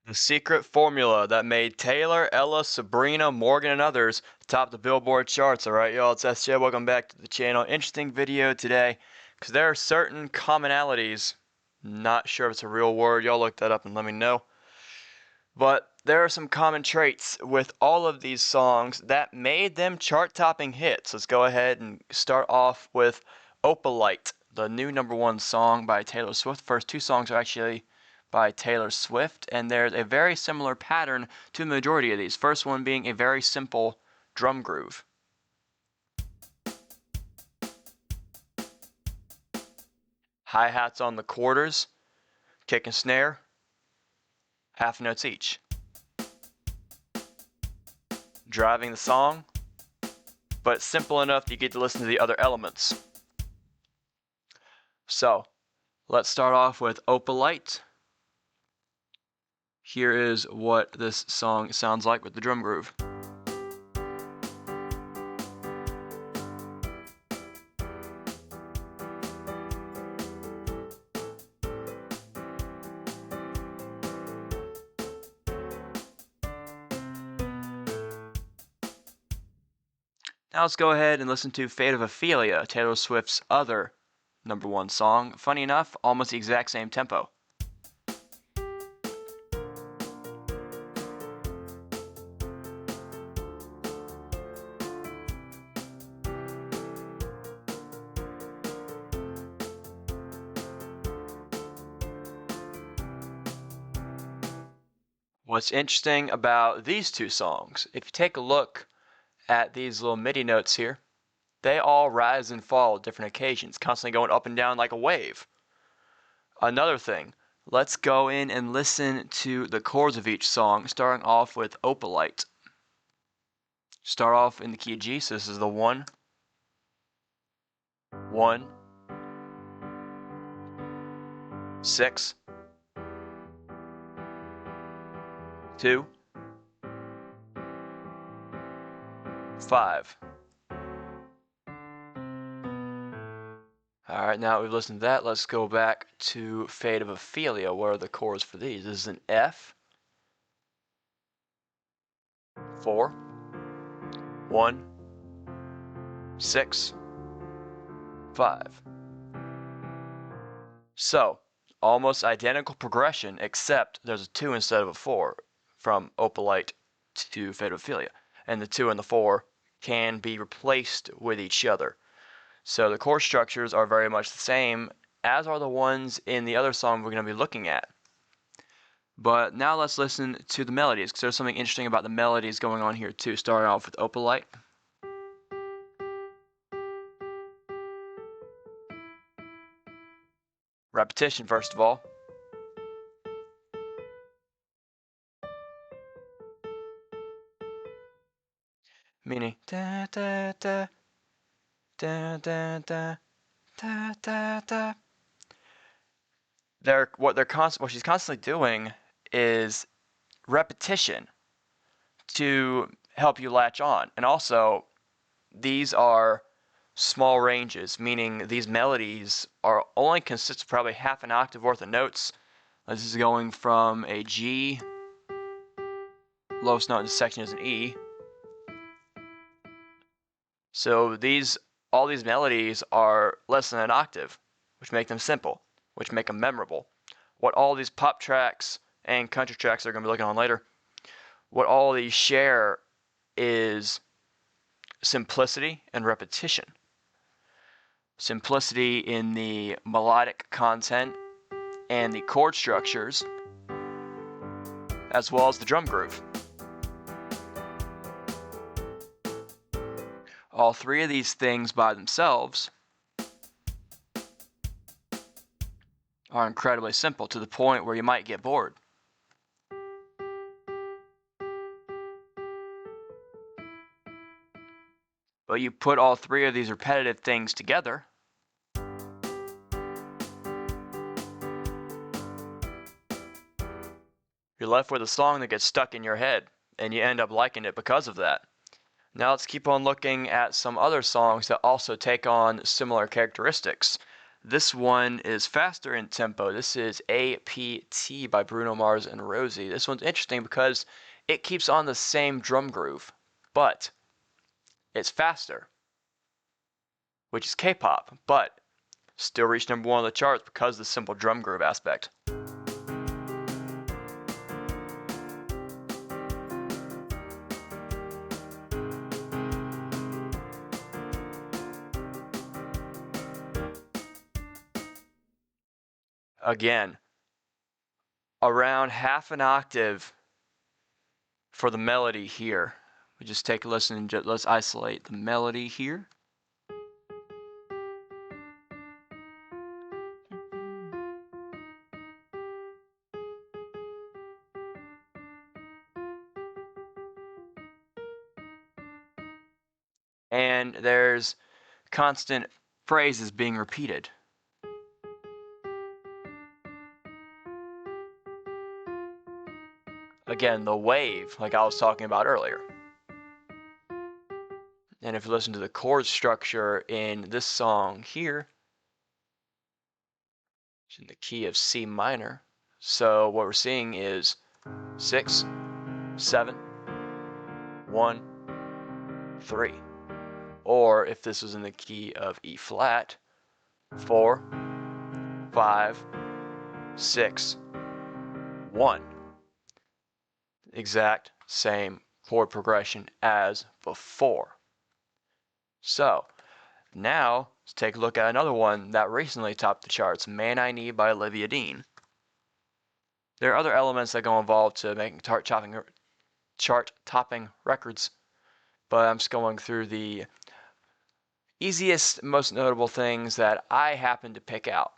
The secret formula that made Taylor, Ella, Sabrina, Morgan, and others top the Billboard charts. Alright, y'all, it's SJ. Welcome back to the channel. Interesting video today because there are certain commonalities. Not sure if it's a real word. Y'all look that up and let me know. But there are some common traits with all of these songs that made them chart-topping hits. Let's go ahead and start off with Opalite, the new #1 song by Taylor Swift. The first two songs are actually by Taylor Swift, and there's a very similar pattern to the majority of these. First one being a very simple drum groove. Hi-hats on the quarters, kick and snare, half notes each. Driving the song, but it's simple enough that you get to listen to the other elements. So, let's start off with Opalite. Here is what this song sounds like with the drum groove. Now let's go ahead and listen to Fate of Ophelia, Taylor Swift's other #1 song. Funny enough, almost the exact same tempo. What's interesting about these two songs, if you take a look at these little MIDI notes here, they all rise and fall at different occasions, constantly going up and down like a wave. Another thing, let's go in and listen to the chords of each song, starting off with Opalite. Start off in the key of G, so this is the 1, 1, 6, 2, 5. Alright, now we've listened to that, let's go back to Fate of Ophelia. What are the chords for these? This is an F, 4, 1, 6, 5. So, almost identical progression, except there's a 2 instead of a 4 from Opalite to Fate of Ophelia. And the 2 and the 4 can be replaced with each other. So the chord structures are very much the same, as are the ones in the other song we're going to be looking at. But now let's listen to the melodies, because there's something interesting about the melodies going on here too, starting off with Opalite. Repetition first of all. Meaning da da da da da da da da da. What she's constantly doing is repetition to help you latch on. And also, these are small ranges, meaning these melodies are only consist of probably half an octave worth of notes. This is going from a G, lowest note in the section is an E. So all these melodies are less than an octave, which make them simple, which make them memorable. What all these pop tracks and country tracks they're going to be looking on later, what all these share is simplicity and repetition. Simplicity in the melodic content and the chord structures, as well as the drum groove. All three of these things by themselves are incredibly simple, to the point where you might get bored. But you put all three of these repetitive things together, you're left with a song that gets stuck in your head, and you end up liking it because of that. Now let's keep on looking at some other songs that also take on similar characteristics. this one is faster in tempo. This is APT by Bruno Mars and Rosie. This one's interesting because it keeps on the same drum groove, but it's faster, which is K-pop, but still reached #1 on the charts because of the simple drum groove aspect. Again, around half an octave for the melody here. We just take a listen and let's isolate the melody here. And there's constant phrases being repeated. Again, the wave, like I was talking about earlier. And if you listen to the chord structure in this song here, it's in the key of C minor. So what we're seeing is 6, 7, 1, 3. Or if this was in the key of E flat, 4, 5, 6, 1. Exact same chord progression as before. So now let's take a look at another one that recently topped the charts, Man I Need by Olivia Dean. There are other elements that go involved to making chart-topping records, but I'm just going through the easiest, most notable things that I happen to pick out.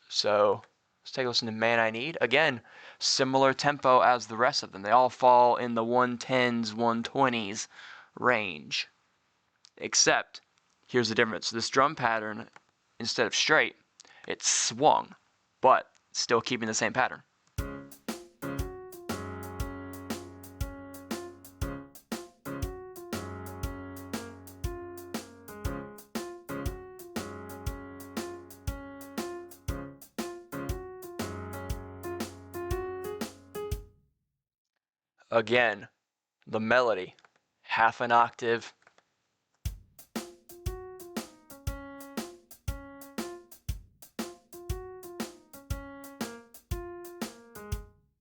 So let's take a listen to Man I Need. Again, similar tempo as the rest of them. They all fall in the 110s, 120s range. Except, here's the difference. This drum pattern, instead of straight, it's swung, but still keeping the same pattern. Again, the melody, half an octave.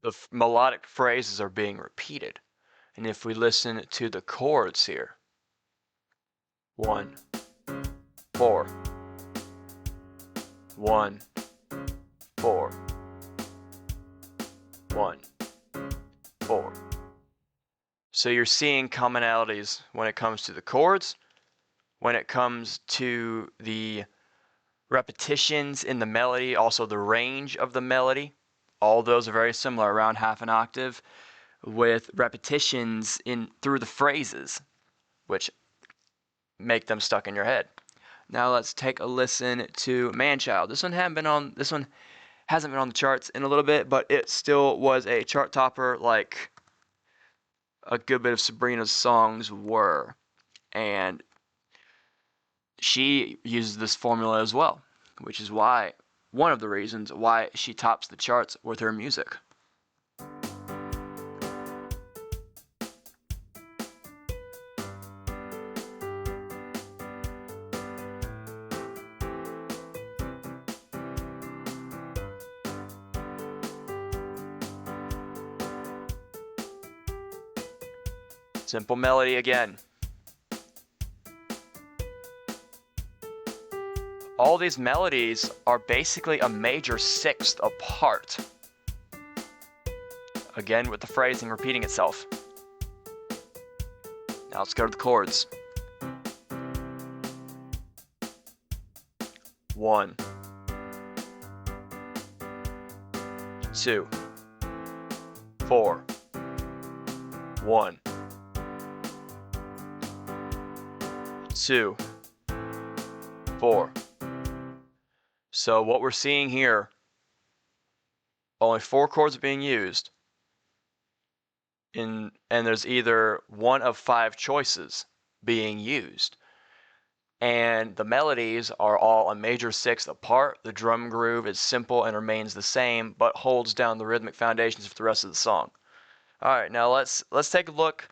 The melodic phrases are being repeated. And if we listen to the chords here, 1, 4, 1, 4, 1, 4. So you're seeing commonalities when it comes to the chords, when it comes to the repetitions in the melody, also the range of the melody. All those are very similar, around half an octave, with repetitions in through the phrases, which make them stuck in your head. Now let's take a listen to Manchild. This one hasn't been on the charts in a little bit, but it still was a chart topper like a good bit of Sabrina's songs were. And she uses this formula as well, which is why, one of the reasons why she tops the charts with her music. Simple melody again. All these melodies are basically a major sixth apart. Again, with the phrasing repeating itself. Now let's go to the chords. 1, 2, 4, 1, 2, 4. So what we're seeing here, only 4 chords are being used, and there's either one of 5 choices being used. and the melodies are all a major sixth apart. The drum groove is simple and remains the same, but holds down the rhythmic foundations for the rest of the song. All right, now let's take a look,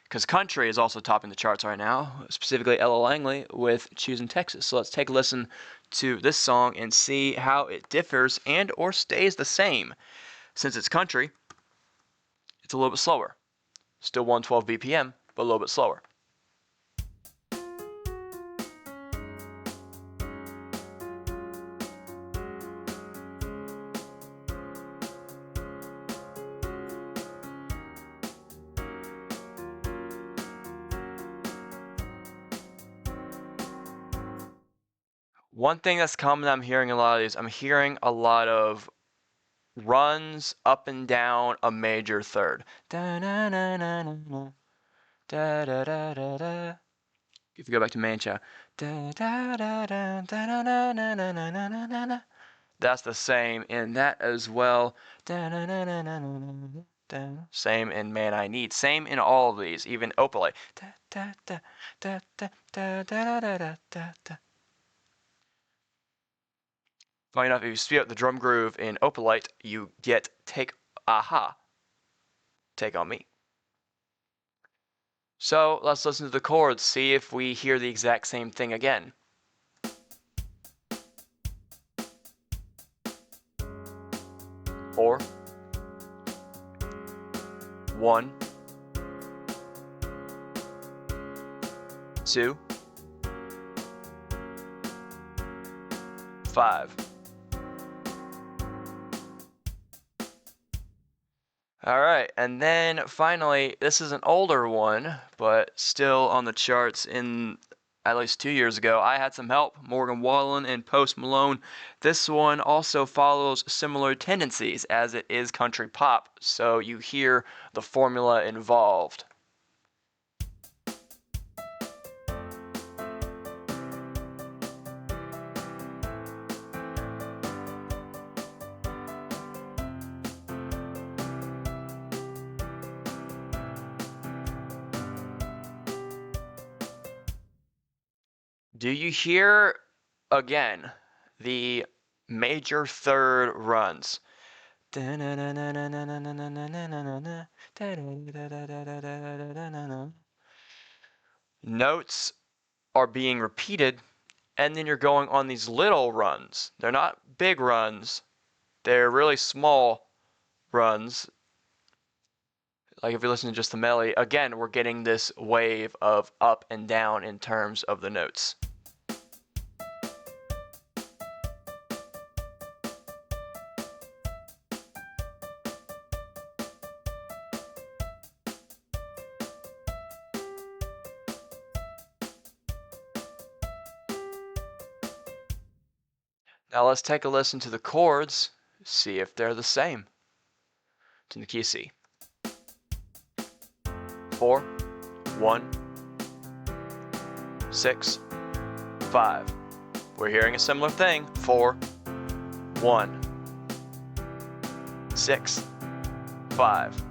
because country is also topping the charts right now, specifically Ella Langley with Choosing Texas. So let's take a listen to this song and see how it differs and or stays the same. Since it's country, it's a little bit slower. Still 112 BPM, but a little bit slower. One thing that's common I'm hearing a lot of these, I'm hearing a lot of runs up and down a major third. Da-na-na-na-na-na. Da-da-da-da-da. If you go back to main child. Da-da-da-da-da-da-na-na-na-na-na-na-na. That's the same in that as well. Da-na-na-na-na-na-na. Same in Man I Need. Same in all of these, even Opalite. Da-da-da-da-da-da-da-da-da-da. Funny enough, if you speed up the drum groove in Opalite, you get Take Aha. Take on Me. So let's listen to the chords, see if we hear the exact same thing again. Four, 1, 2, 5. Alright, and then finally, this is an older one, but still on the charts in at least 2 years ago. I Had Some Help, Morgan Wallen and Post Malone. This one also follows similar tendencies as it is country pop, so you hear the formula involved. Do you hear, again, the major third runs? Notes are being repeated, and then you're going on these little runs. They're not big runs, they're really small runs. Like if you listen to just the melody, again, we're getting this wave of up and down in terms of the notes. Now let's take a listen to the chords, see if they're the same. It's in the key of C. 4, 1, 6, 5. We're hearing a similar thing. 4, 1, 6, 5.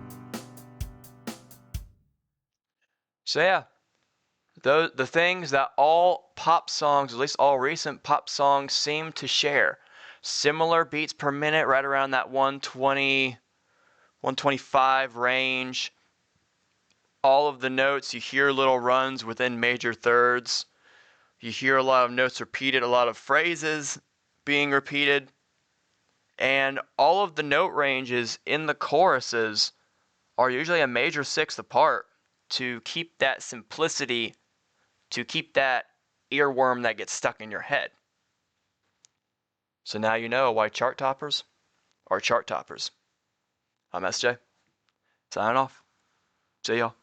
So yeah, the things that all pop songs, at least all recent pop songs, seem to share. Similar beats per minute, right around that 120, 125 range. All of the notes, you hear little runs within major thirds. You hear a lot of notes repeated, a lot of phrases being repeated. And all of the note ranges in the choruses are usually a major sixth apart to keep that simplicity, to keep that earworm that gets stuck in your head. So now you know why chart toppers are chart toppers. I'm SJ, signing off. See y'all.